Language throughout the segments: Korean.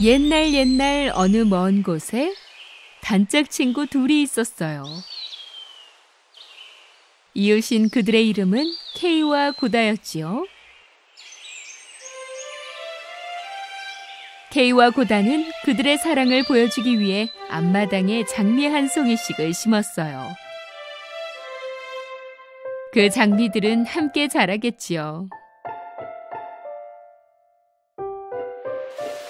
옛날 옛날 어느 먼 곳에 단짝 친구 둘이 있었어요. 이웃인 그들의 이름은 케이와 고다였지요. 케이와 고다는 그들의 사랑을 보여주기 위해 앞마당에 장미 한 송이씩을 심었어요. 그 장미들은 함께 자라겠지요.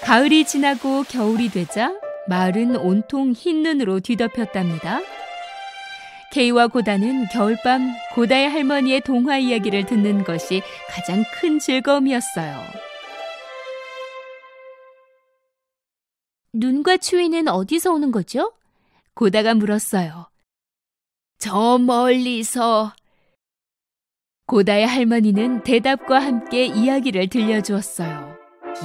가을이 지나고 겨울이 되자 마을은 온통 흰 눈으로 뒤덮였답니다. 케이와 고다는 겨울밤 고다의 할머니의 동화 이야기를 듣는 것이 가장 큰 즐거움이었어요. 눈과 추위는 어디서 오는 거죠? 고다가 물었어요. 저 멀리서. 고다의 할머니는 대답과 함께 이야기를 들려주었어요.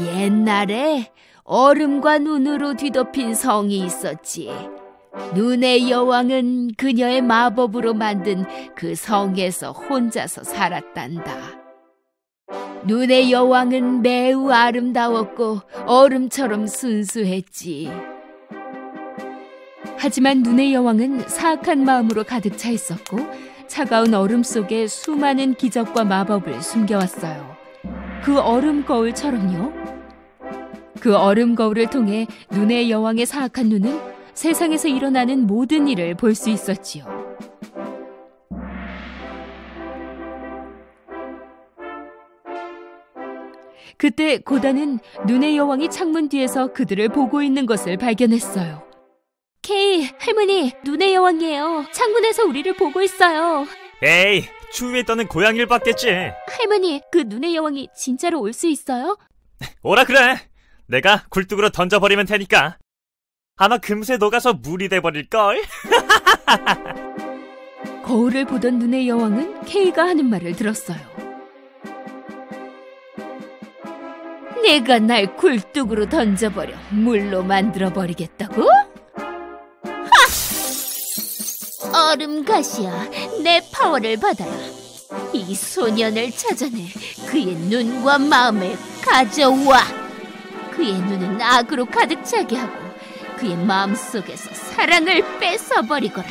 옛날에 얼음과 눈으로 뒤덮인 성이 있었지. 눈의 여왕은 그녀의 마법으로 만든 그 성에서 혼자서 살았단다. 눈의 여왕은 매우 아름다웠고 얼음처럼 순수했지. 하지만 눈의 여왕은 사악한 마음으로 가득 차 있었고 차가운 얼음 속에 수많은 기적과 마법을 숨겨왔어요. 그 얼음 거울처럼요. 그 얼음 거울을 통해 눈의 여왕의 사악한 눈은 세상에서 일어나는 모든 일을 볼 수 있었지요. 그때 고다는 눈의 여왕이 창문 뒤에서 그들을 보고 있는 것을 발견했어요. 케이, 할머니, 눈의 여왕이에요. 창문에서 우리를 보고 있어요. 에이, 추위에 떠는 고양이를 봤겠지. 할머니, 그 눈의 여왕이 진짜로 올 수 있어요? 오라 그래. 내가 굴뚝으로 던져버리면 되니까. 아마 금세 녹아서 물이 돼버릴걸. 거울을 보던 눈의 여왕은 케이가 하는 말을 들었어요. 내가 날 굴뚝으로 던져버려 물로 만들어버리겠다고? 하! 얼음가시야, 내 파워를 받아라. 이 소년을 찾아내 그의 눈과 마음을 가져와. 그의 눈은 악으로 가득 차게 하고 그의 마음속에서 사랑을 뺏어버리거라.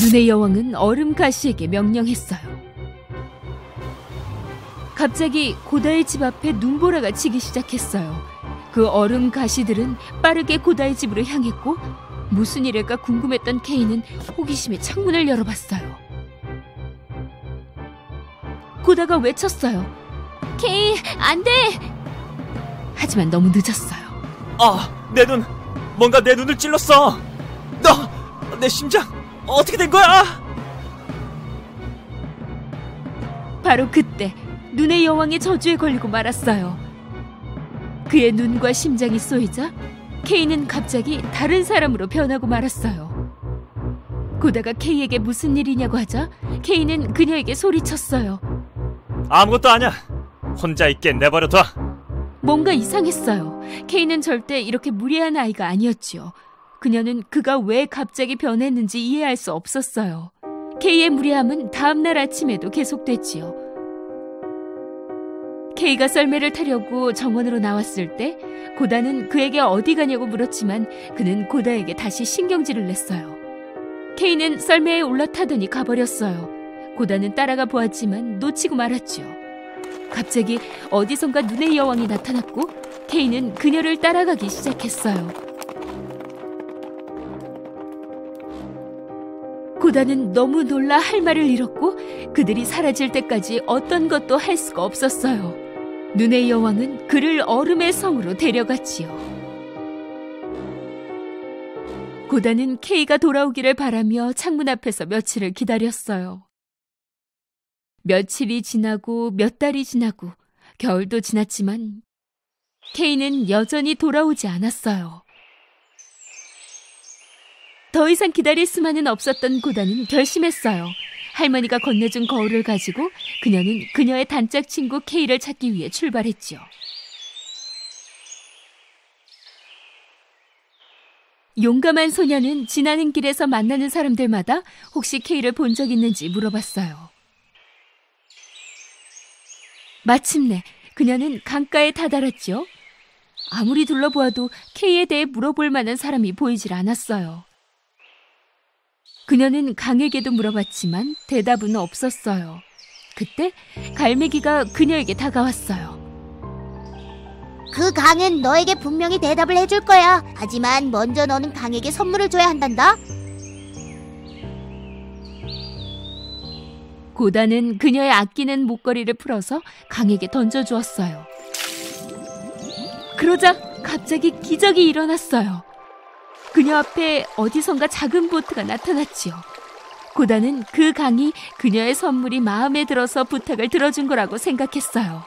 눈의 여왕은 얼음가시에게 명령했어요. 갑자기 고다의 집 앞에 눈보라가 치기 시작했어요. 그 얼음 가시들은 빠르게 고다의 집으로 향했고 무슨 일일까 궁금했던 케이는 호기심에 창문을 열어봤어요. 고다가 외쳤어요. 케이, 안 돼! 하지만 너무 늦었어요. 아, 내 눈! 뭔가 내 눈을 찔렀어! 내 심장! 어떻게 된 거야? 바로 그때 눈의 여왕의 저주에 걸리고 말았어요. 그의 눈과 심장이 쏘이자 케이는 갑자기 다른 사람으로 변하고 말았어요. 고다가 케이에게 무슨 일이냐고 하자 케이는 그녀에게 소리쳤어요. 아무것도 아니야. 혼자 있게 내버려둬. 뭔가 이상했어요. 케이는 절대 이렇게 무례한 아이가 아니었지요. 그녀는 그가 왜 갑자기 변했는지 이해할 수 없었어요. 케이의 무례함은 다음날 아침에도 계속됐지요. 케이가 썰매를 타려고 정원으로 나왔을 때 고다는 그에게 어디 가냐고 물었지만 그는 고다에게 다시 신경질을 냈어요. 케이는 썰매에 올라타더니 가버렸어요. 고다는 따라가 보았지만 놓치고 말았지요. 갑자기 어디선가 눈의 여왕이 나타났고 케이는 그녀를 따라가기 시작했어요. 고다는 너무 놀라 할 말을 잃었고 그들이 사라질 때까지 어떤 것도 할 수가 없었어요. 눈의 여왕은 그를 얼음의 성으로 데려갔지요. 고다는 케이가 돌아오기를 바라며 창문 앞에서 며칠을 기다렸어요. 며칠이 지나고 몇 달이 지나고 겨울도 지났지만 케이는 여전히 돌아오지 않았어요. 더 이상 기다릴 수만은 없었던 고다는 결심했어요. 할머니가 건네준 거울을 가지고 그녀는 그녀의 단짝 친구 케이를 찾기 위해 출발했지요. 용감한 소녀는 지나는 길에서 만나는 사람들마다 혹시 케이를 본 적 있는지 물어봤어요. 마침내 그녀는 강가에 다다랐죠. 아무리 둘러보아도 K에 대해 물어볼 만한 사람이 보이질 않았어요. 그녀는 강에게도 물어봤지만 대답은 없었어요. 그때 갈매기가 그녀에게 다가왔어요. 그 강은 너에게 분명히 대답을 해줄 거야. 하지만 먼저 너는 강에게 선물을 줘야 한단다. 고다는 그녀의 아끼는 목걸이를 풀어서 강에게 던져주었어요. 그러자 갑자기 기적이 일어났어요. 그녀 앞에 어디선가 작은 보트가 나타났지요. 고다는 그 강이 그녀의 선물이 마음에 들어서 부탁을 들어준 거라고 생각했어요.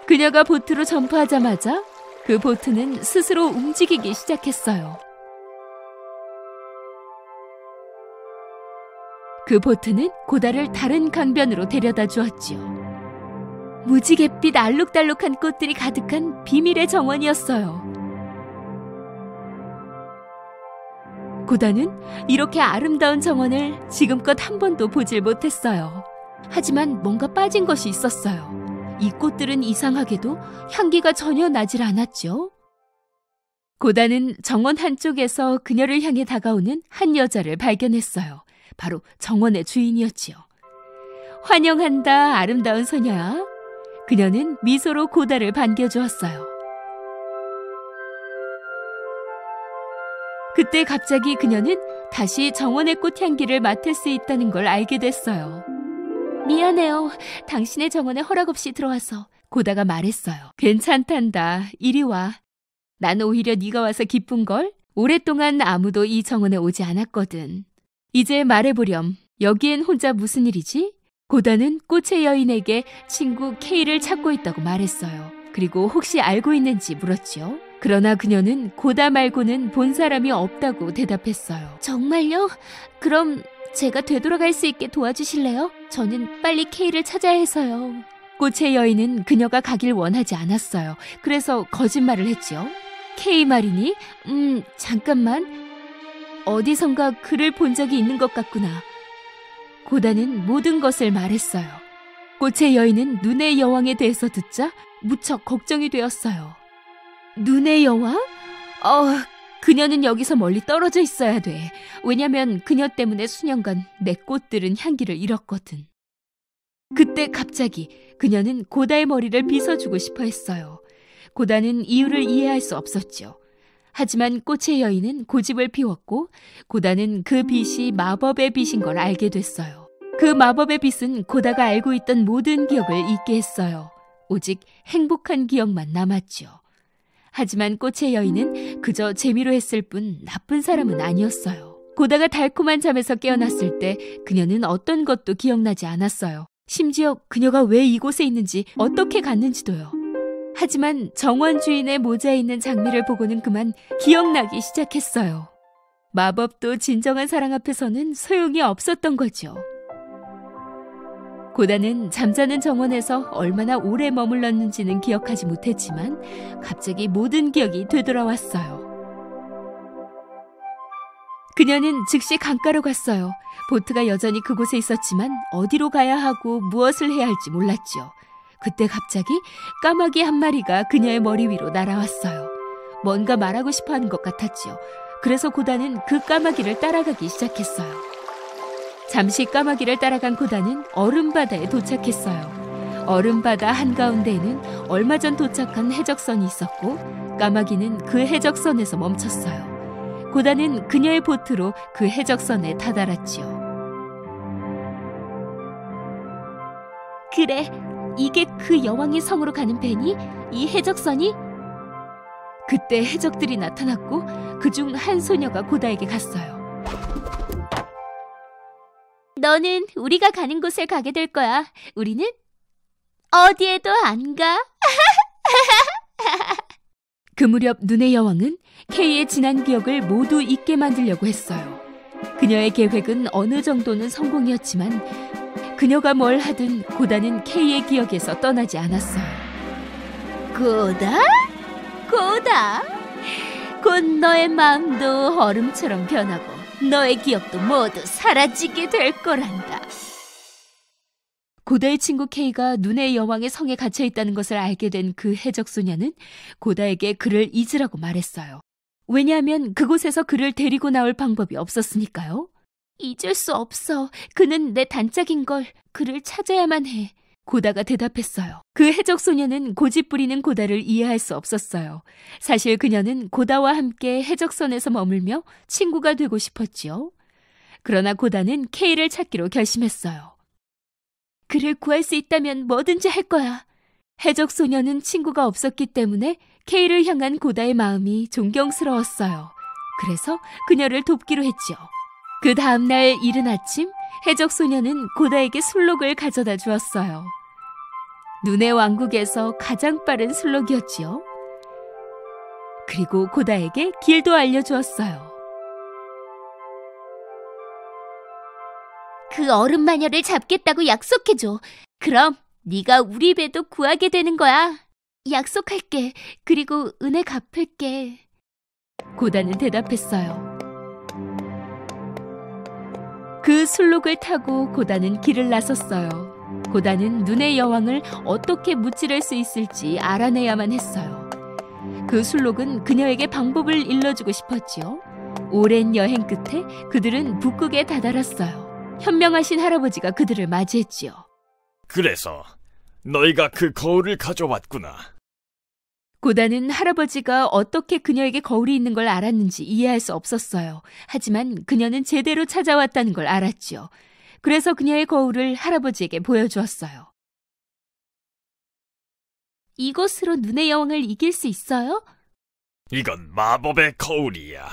그녀가 보트로 점프하자마자 그 보트는 스스로 움직이기 시작했어요. 그 보트는 고다를 다른 강변으로 데려다 주었지요. 무지갯빛 알록달록한 꽃들이 가득한 비밀의 정원이었어요. 고다는 이렇게 아름다운 정원을 지금껏 한 번도 보질 못했어요. 하지만 뭔가 빠진 것이 있었어요. 이 꽃들은 이상하게도 향기가 전혀 나질 않았죠. 고다는 정원 한쪽에서 그녀를 향해 다가오는 한 여자를 발견했어요. 바로 정원의 주인이었지요. 환영한다, 아름다운 소녀야. 그녀는 미소로 고다를 반겨주었어요. 그때 갑자기 그녀는 다시 정원의 꽃향기를 맡을 수 있다는 걸 알게 됐어요. 미안해요. 당신의 정원에 허락 없이 들어와서. 고다가 말했어요. 괜찮단다. 이리 와. 난 오히려 네가 와서 기쁜걸? 오랫동안 아무도 이 정원에 오지 않았거든. 이제 말해보렴. 여기엔 혼자 무슨 일이지? 고다는 꽃의 여인에게 친구 K를 찾고 있다고 말했어요. 그리고 혹시 알고 있는지 물었지요. 그러나 그녀는 고다 말고는 본 사람이 없다고 대답했어요. 정말요? 그럼 제가 되돌아갈 수 있게 도와주실래요? 저는 빨리 K를 찾아야 해서요. 꽃의 여인은 그녀가 가길 원하지 않았어요. 그래서 거짓말을 했지요. K 말이니? 잠깐만. 어디선가 그를 본 적이 있는 것 같구나. 고다는 모든 것을 말했어요. 꽃의 여인은 눈의 여왕에 대해서 듣자 무척 걱정이 되었어요. 눈의 여왕? 그녀는 여기서 멀리 떨어져 있어야 돼. 왜냐면 그녀 때문에 수년간 내 꽃들은 향기를 잃었거든. 그때 갑자기 그녀는 고다의 머리를 빗어주고 싶어 했어요. 고다는 이유를 이해할 수 없었죠. 하지만 꽃의 여인은 고집을 피웠고 고다는 그 빛이 마법의 빛인 걸 알게 됐어요. 그 마법의 빛은 고다가 알고 있던 모든 기억을 잊게 했어요. 오직 행복한 기억만 남았죠. 하지만 꽃의 여인은 그저 재미로 했을 뿐 나쁜 사람은 아니었어요. 고다가 달콤한 잠에서 깨어났을 때 그녀는 어떤 것도 기억나지 않았어요. 심지어 그녀가 왜 이곳에 있는지 어떻게 갔는지도요. 하지만 정원 주인의 모자에 있는 장미를 보고는 그만 기억나기 시작했어요. 마법도 진정한 사랑 앞에서는 소용이 없었던 거죠. 고다는 잠자는 정원에서 얼마나 오래 머물렀는지는 기억하지 못했지만 갑자기 모든 기억이 되돌아왔어요. 그녀는 즉시 강가로 갔어요. 보트가 여전히 그곳에 있었지만 어디로 가야 하고 무엇을 해야 할지 몰랐죠. 그때 갑자기 까마귀 한 마리가 그녀의 머리 위로 날아왔어요. 뭔가 말하고 싶어 하는 것 같았지요. 그래서 고다는 그 까마귀를 따라가기 시작했어요. 잠시 까마귀를 따라간 고다는 얼음바다에 도착했어요. 얼음바다 한가운데에는 얼마 전 도착한 해적선이 있었고 까마귀는 그 해적선에서 멈췄어요. 고다는 그녀의 보트로 그 해적선에 다다랐지요. 그래, 이게 그 여왕의 성으로 가는 배니? 이 해적선이? 그때 해적들이 나타났고 그중 한 소녀가 고다에게 갔어요. 너는 우리가 가는 곳을 가게 될 거야. 우리는 어디에도 안 가. 그 무렵 눈의 여왕은 K의 지난 기억을 모두 잊게 만들려고 했어요. 그녀의 계획은 어느 정도는 성공이었지만 그녀가 뭘 하든 고다는 K의 기억에서 떠나지 않았어요. 고다? 고다? 곧 너의 마음도 얼음처럼 변하고 너의 기억도 모두 사라지게 될 거란다. 고다의 친구 K가 눈의 여왕의 성에 갇혀 있다는 것을 알게 된 그 해적소녀는 고다에게 그를 잊으라고 말했어요. 왜냐하면 그곳에서 그를 데리고 나올 방법이 없었으니까요. 잊을 수 없어. 그는 내 단짝인걸. 그를 찾아야만 해. 고다가 대답했어요. 그 해적소녀는 고집부리는 고다를 이해할 수 없었어요. 사실 그녀는 고다와 함께 해적선에서 머물며 친구가 되고 싶었지요. 그러나 고다는 K를 찾기로 결심했어요. 그를 구할 수 있다면 뭐든지 할 거야. 해적소녀는 친구가 없었기 때문에 K를 향한 고다의 마음이 존경스러웠어요. 그래서 그녀를 돕기로 했죠. 그 다음날 이른 아침, 해적소녀는 고다에게 술록을 가져다 주었어요. 눈의 왕국에서 가장 빠른 술록이었지요. 그리고 고다에게 길도 알려주었어요. 그 얼음 마녀를 잡겠다고 약속해줘. 그럼 네가 우리 배도 구하게 되는 거야. 약속할게. 그리고 은혜 갚을게. 고다는 대답했어요. 그 술록을 타고 고다는 길을 나섰어요. 고다는 눈의 여왕을 어떻게 무찌를 수 있을지 알아내야만 했어요. 그 술록은 그녀에게 방법을 일러주고 싶었지요. 오랜 여행 끝에 그들은 북극에 다다랐어요. 현명하신 할아버지가 그들을 맞이했지요. 그래서 너희가 그 거울을 가져왔구나. 고다는 할아버지가 어떻게 그녀에게 거울이 있는 걸 알았는지 이해할 수 없었어요. 하지만 그녀는 제대로 찾아왔다는 걸 알았지요. 그래서 그녀의 거울을 할아버지에게 보여주었어요. 이것으로 눈의 여왕을 이길 수 있어요? 이건 마법의 거울이야.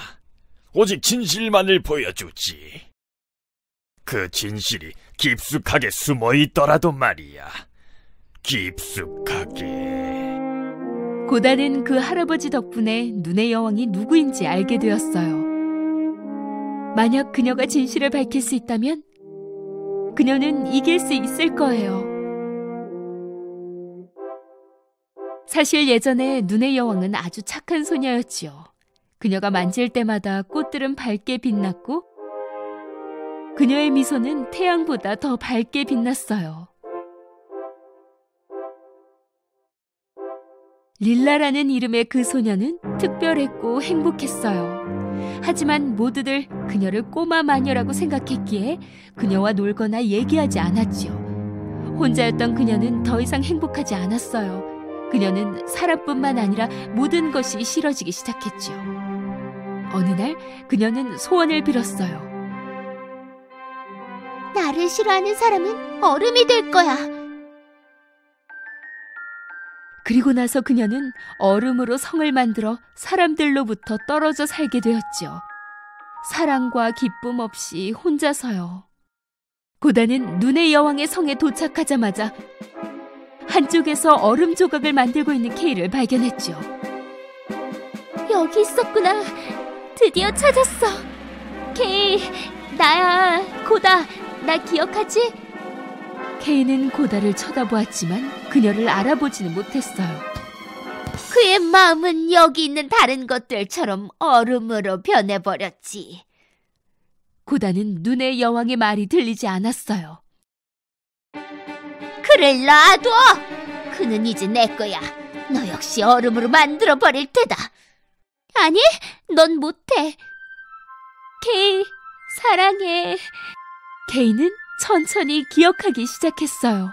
오직 진실만을 보여주지. 그 진실이 깊숙하게 숨어있더라도 말이야. 깊숙하게. 고다는 그 할아버지 덕분에 눈의 여왕이 누구인지 알게 되었어요. 만약 그녀가 진실을 밝힐 수 있다면 그녀는 이길 수 있을 거예요. 사실 예전에 눈의 여왕은 아주 착한 소녀였지요. 그녀가 만질 때마다 꽃들은 밝게 빛났고 그녀의 미소는 태양보다 더 밝게 빛났어요. 릴라라는 이름의 그 소녀는 특별했고 행복했어요. 하지만 모두들 그녀를 꼬마 마녀라고 생각했기에 그녀와 놀거나 얘기하지 않았지요. 혼자였던 그녀는 더 이상 행복하지 않았어요. 그녀는 사람뿐만 아니라 모든 것이 싫어지기 시작했지요. 어느 날 그녀는 소원을 빌었어요. 나를 싫어하는 사람은 얼음이 될 거야. 그리고 나서 그녀는 얼음으로 성을 만들어 사람들로부터 떨어져 살게 되었죠. 사랑과 기쁨 없이 혼자서요. 고다는 눈의 여왕의 성에 도착하자마자 한쪽에서 얼음 조각을 만들고 있는 K를 발견했죠. 여기 있었구나. 드디어 찾았어. K, 나야. 고다, 나 기억하지? K는 고다를 쳐다보았지만 그녀를 알아보지는 못했어요. 그의 마음은 여기 있는 다른 것들처럼 얼음으로 변해버렸지. 고다는 눈의 여왕의 말이 들리지 않았어요. 그를 놔둬! 그는 이제 내 거야. 너 역시 얼음으로 만들어버릴 테다. 아니, 넌 못해. K, 사랑해. K는 천천히 기억하기 시작했어요.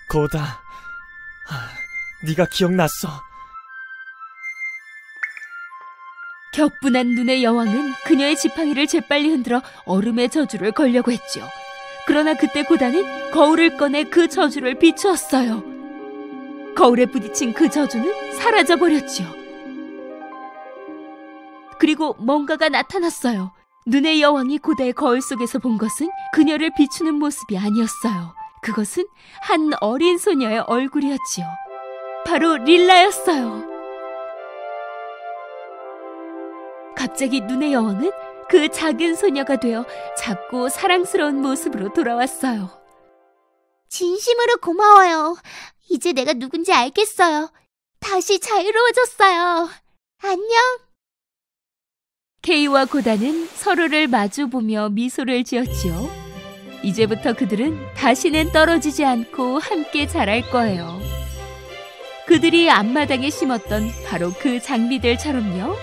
고다, 네가 기억났어. 격분한 눈의 여왕은 그녀의 지팡이를 재빨리 흔들어 얼음의 저주를 걸려고 했죠. 그러나 그때 고다는 거울을 꺼내 그 저주를 비추었어요. 거울에 부딪힌 그 저주는 사라져버렸죠. 그리고 뭔가가 나타났어요. 눈의 여왕이 고다의 거울 속에서 본 것은 그녀를 비추는 모습이 아니었어요. 그것은 한 어린 소녀의 얼굴이었지요. 바로 릴라였어요. 갑자기 눈의 여왕은 그 작은 소녀가 되어 작고 사랑스러운 모습으로 돌아왔어요. 진심으로 고마워요. 이제 내가 누군지 알겠어요. 다시 자유로워졌어요. 안녕. K와 고다는 서로를 마주보며 미소를 지었지요. 이제부터 그들은 다시는 떨어지지 않고 함께 자랄 거예요. 그들이 앞마당에 심었던 바로 그 장미들처럼요.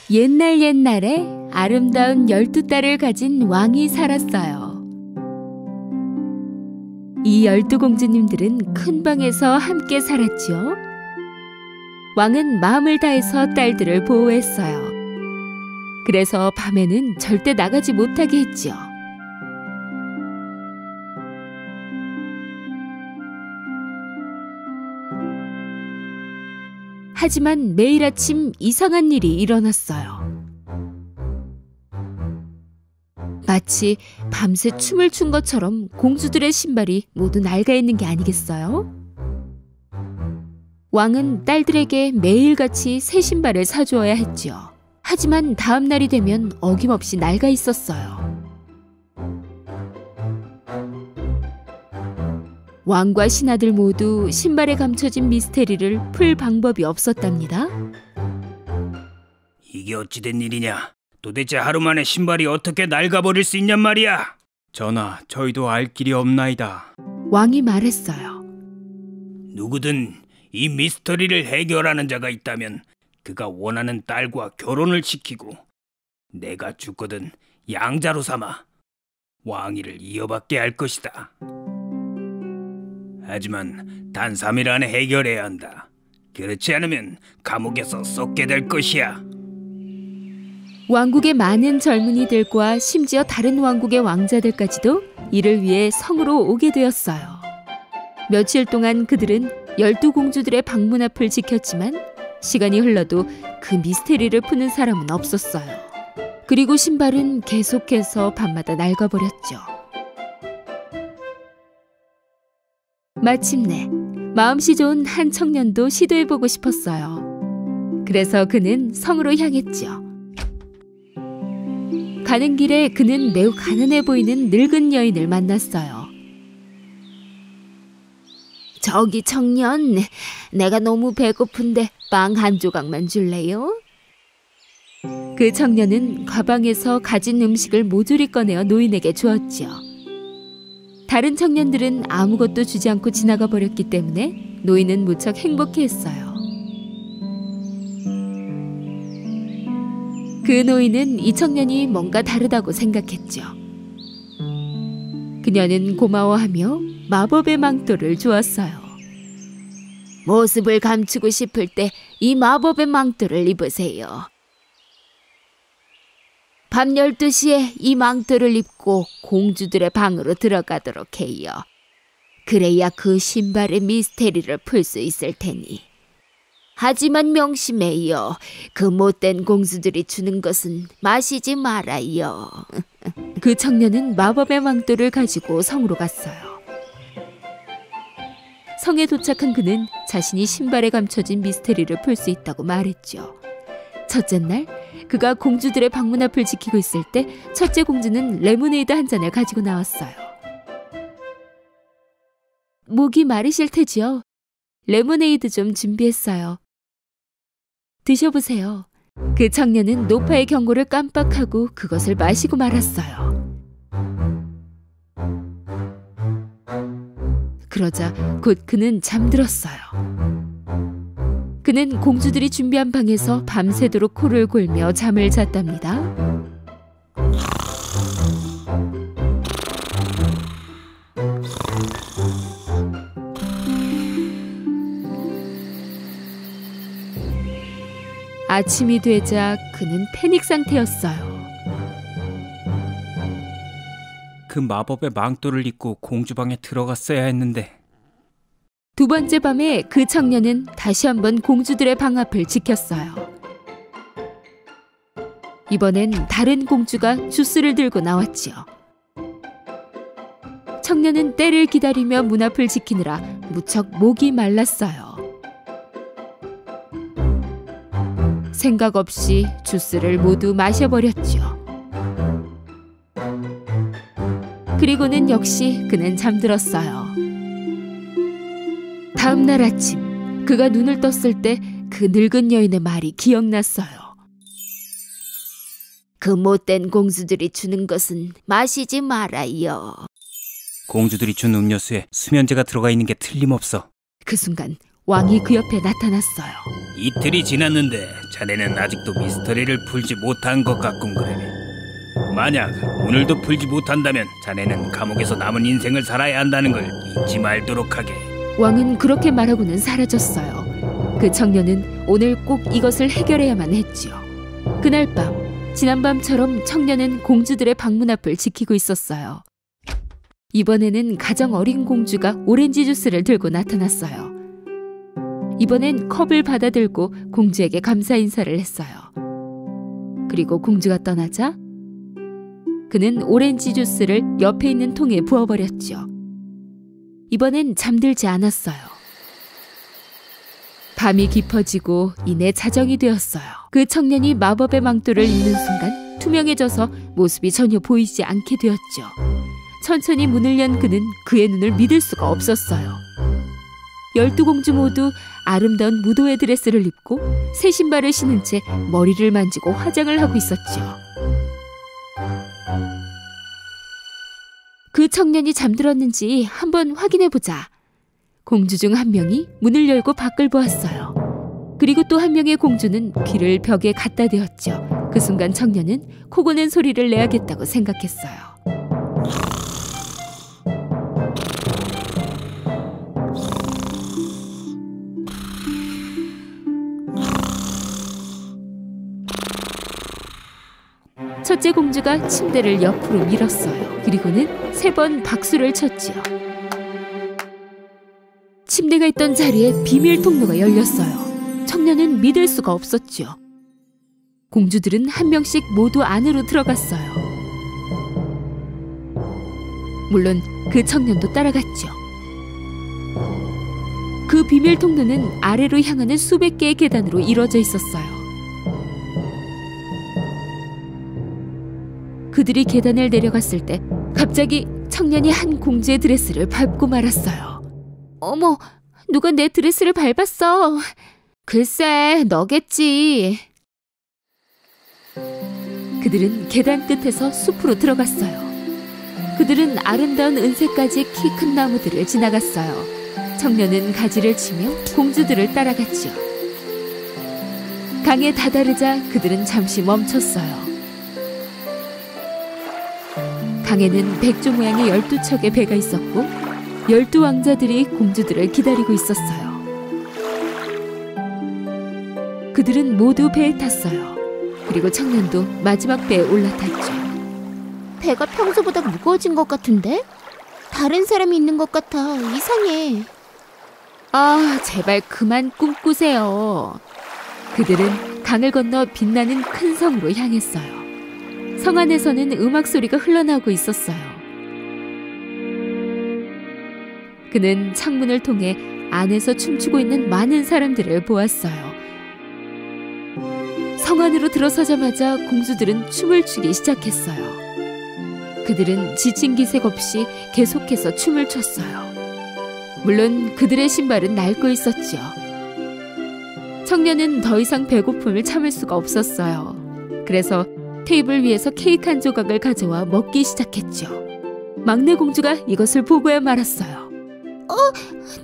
옛날에 아름다운 12딸을 가진 왕이 살았어요. 이 12공주님들은 큰 방에서 함께 살았죠. 왕은 마음을 다해서 딸들을 보호했어요. 그래서 밤에는 절대 나가지 못하게 했죠. 하지만 매일 아침 이상한 일이 일어났어요. 마치 밤새 춤을 춘 것처럼 공주들의 신발이 모두 낡아 있는 게 아니겠어요? 왕은 딸들에게 매일같이 새 신발을 사주어야 했죠. 하지만 다음 날이 되면 어김없이 낡아 있었어요. 왕과 신하들 모두 신발에 감춰진 미스테리를 풀 방법이 없었답니다. 이게 어찌된 일이냐? 도대체 하루 만에 신발이 어떻게 낡아버릴 수 있냔 말이야? 전하, 저희도 알 길이 없나이다. 왕이 말했어요. 누구든 이 미스터리를 해결하는 자가 있다면 그가 원하는 딸과 결혼을 시키고 내가 죽거든 양자로 삼아 왕위를 이어받게 할 것이다. 하지만 단 3일 안에 해결해야 한다. 그렇지 않으면 감옥에서 썩게 될 것이야. 왕국의 많은 젊은이들과 심지어 다른 왕국의 왕자들까지도 이를 위해 성으로 오게 되었어요. 며칠 동안 그들은 12공주들의 방문 앞을 지켰지만 시간이 흘러도 그 미스테리를 푸는 사람은 없었어요. 그리고 신발은 계속해서 밤마다 낡아버렸죠. 마침내 마음씨 좋은 한 청년도 시도해보고 싶었어요. 그래서 그는 성으로 향했죠. 가는 길에 그는 매우 가난해 보이는 늙은 여인을 만났어요. 저기 청년, 내가 너무 배고픈데 빵 한 조각만 줄래요? 그 청년은 가방에서 가진 음식을 모조리 꺼내어 노인에게 주었죠. 다른 청년들은 아무것도 주지 않고 지나가 버렸기 때문에 노인은 무척 행복해했어요. 그 노인은 이 청년이 뭔가 다르다고 생각했죠. 그녀는 고마워하며 마법의 망토를 주었어요. 모습을 감추고 싶을 때 이 마법의 망토를 입으세요. 밤 12시에 이 망토를 입고 공주들의 방으로 들어가도록 해요. 그래야 그 신발의 미스테리를 풀 수 있을 테니. 하지만 명심해요. 그 못된 공주들이 주는 것은 마시지 말아요. 그 청년은 마법의 망토를 가지고 성으로 갔어요. 성에 도착한 그는 자신이 신발에 감춰진 미스테리를 풀 수 있다고 말했죠. 첫째 날, 그가 공주들의 방문 앞을 지키고 있을 때 첫째 공주는 레모네이드 한 잔을 가지고 나왔어요. 목이 마르실 테지요. 레모네이드 좀 준비했어요. 드셔보세요. 그 청년은 노파의 경고를 깜빡하고 그것을 마시고 말았어요. 그러자 곧 그는 잠들었어요. 그는 공주들이 준비한 방에서 밤새도록 코를 골며 잠을 잤답니다. 아침이 되자 그는 패닉 상태였어요. 그 마법의 망토를 입고 공주방에 들어갔어야 했는데. 두 번째 밤에 그 청년은 다시 한번 공주들의 방 앞을 지켰어요. 이번엔 다른 공주가 주스를 들고 나왔지요. 청년은 때를 기다리며 문 앞을 지키느라 무척 목이 말랐어요. 생각 없이 주스를 모두 마셔버렸죠. 그리고는 역시 그는 잠들었어요. 다음 날 아침 그가 눈을 떴을 때 그 늙은 여인의 말이 기억났어요. 그 못된 공주들이 주는 것은 마시지 말아요. 공주들이 준 음료수에 수면제가 들어가 있는 게 틀림없어. 그 순간 왕이 그 옆에 나타났어요. 이틀이 지났는데 자네는 아직도 미스터리를 풀지 못한 것 같군 그래. 만약 오늘도 풀지 못한다면 자네는 감옥에서 남은 인생을 살아야 한다는 걸 잊지 말도록 하게. 왕은 그렇게 말하고는 사라졌어요. 그 청년은 오늘 꼭 이것을 해결해야만 했지요. 그날 밤, 지난밤처럼 청년은 공주들의 방문 앞을 지키고 있었어요. 이번에는 가장 어린 공주가 오렌지 주스를 들고 나타났어요. 이번엔 컵을 받아들고 공주에게 감사 인사를 했어요. 그리고 공주가 떠나자 그는 오렌지 주스를 옆에 있는 통에 부어버렸죠. 이번엔 잠들지 않았어요. 밤이 깊어지고 이내 자정이 되었어요. 그 청년이 마법의 망토를 입는 순간 투명해져서 모습이 전혀 보이지 않게 되었죠. 천천히 문을 연 그는 그의 눈을 믿을 수가 없었어요. 12공주 모두 아름다운 무도회 드레스를 입고 새 신발을 신은 채 머리를 만지고 화장을 하고 있었죠. 그 청년이 잠들었는지 한번 확인해보자. 공주 중 한 명이 문을 열고 밖을 보았어요. 그리고 또 한 명의 공주는 귀를 벽에 갖다 대었죠. 그 순간 청년은 코 고는 소리를 내야겠다고 생각했어요. 첫째 공주가 침대를 옆으로 밀었어요. 그리고는 3번 박수를 쳤지요. 침대가 있던 자리에 비밀 통로가 열렸어요. 청년은 믿을 수가 없었죠. 공주들은 한 명씩 모두 안으로 들어갔어요. 물론 그 청년도 따라갔죠. 그 비밀 통로는 아래로 향하는 수백 개의 계단으로 이루어져 있었어요. 그들이 계단을 내려갔을 때 갑자기 청년이 한 공주의 드레스를 밟고 말았어요. 어머, 누가 내 드레스를 밟았어. 글쎄, 너겠지. 그들은 계단 끝에서 숲으로 들어갔어요. 그들은 아름다운 은색가지 키 큰 나무들을 지나갔어요. 청년은 가지를 치며 공주들을 따라갔죠. 강에 다다르자 그들은 잠시 멈췄어요. 강에는 백조 모양의 12척의 배가 있었고 12왕자들이 공주들을 기다리고 있었어요. 그들은 모두 배에 탔어요. 그리고 청년도 마지막 배에 올라탔죠. 배가 평소보다 무거워진 것 같은데? 다른 사람이 있는 것 같아. 이상해. 아, 제발 그만 꿈꾸세요. 그들은 강을 건너 빛나는 큰 성으로 향했어요. 성 안에서는 음악 소리가 흘러나오고 있었어요. 그는 창문을 통해 안에서 춤추고 있는 많은 사람들을 보았어요. 성 안으로 들어서자마자 공주들은 춤을 추기 시작했어요. 그들은 지친 기색 없이 계속해서 춤을 췄어요. 물론 그들의 신발은 낡고 있었죠. 청년은 더 이상 배고픔을 참을 수가 없었어요. 그래서 테이블 위에서 케이크 한 조각을 가져와 먹기 시작했죠. 막내 공주가 이것을 보고야 말았어요.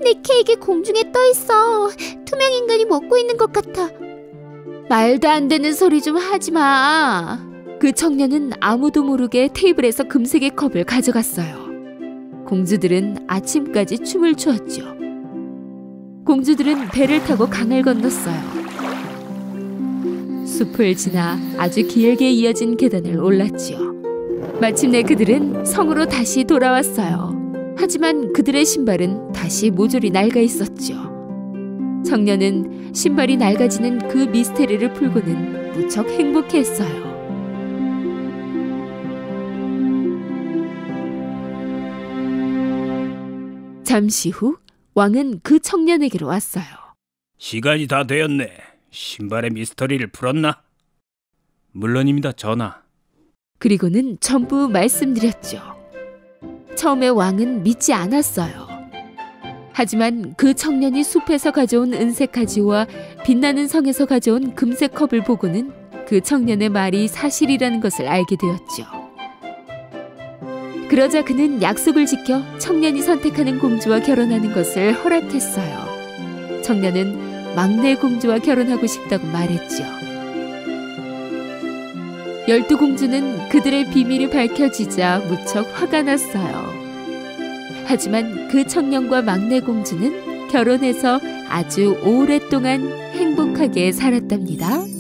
내 케이크에 공중에 떠있어. 투명 인간이 먹고 있는 것 같아. 말도 안 되는 소리 좀 하지 마. 그 청년은 아무도 모르게 테이블에서 금색의 컵을 가져갔어요. 공주들은 아침까지 춤을 추었죠. 공주들은 배를 타고 강을 건넜어요. 숲을 지나 아주 길게 이어진 계단을 올랐지요. 마침내 그들은 성으로 다시 돌아왔어요. 하지만 그들의 신발은 다시 모조리 낡아 있었죠. 청년은 신발이 낡아지는 그 미스테리를 풀고는 무척 행복했어요. 잠시 후 왕은 그 청년에게로 왔어요. 시간이 다 되었네. 신발의 미스터리를 풀었나? 물론입니다, 전하. 그리고는 전부 말씀드렸죠. 처음에 왕은 믿지 않았어요. 하지만 그 청년이 숲에서 가져온 은색 가지와 빛나는 성에서 가져온 금색 컵을 보고는 그 청년의 말이 사실이라는 것을 알게 되었죠. 그러자 그는 약속을 지켜 청년이 선택하는 공주와 결혼하는 것을 허락했어요. 청년은 막내 공주와 결혼하고 싶다고 말했죠. 12공주는 그들의 비밀이 밝혀지자 무척 화가 났어요. 하지만 그 청년과 막내 공주는 결혼해서 아주 오랫동안 행복하게 살았답니다.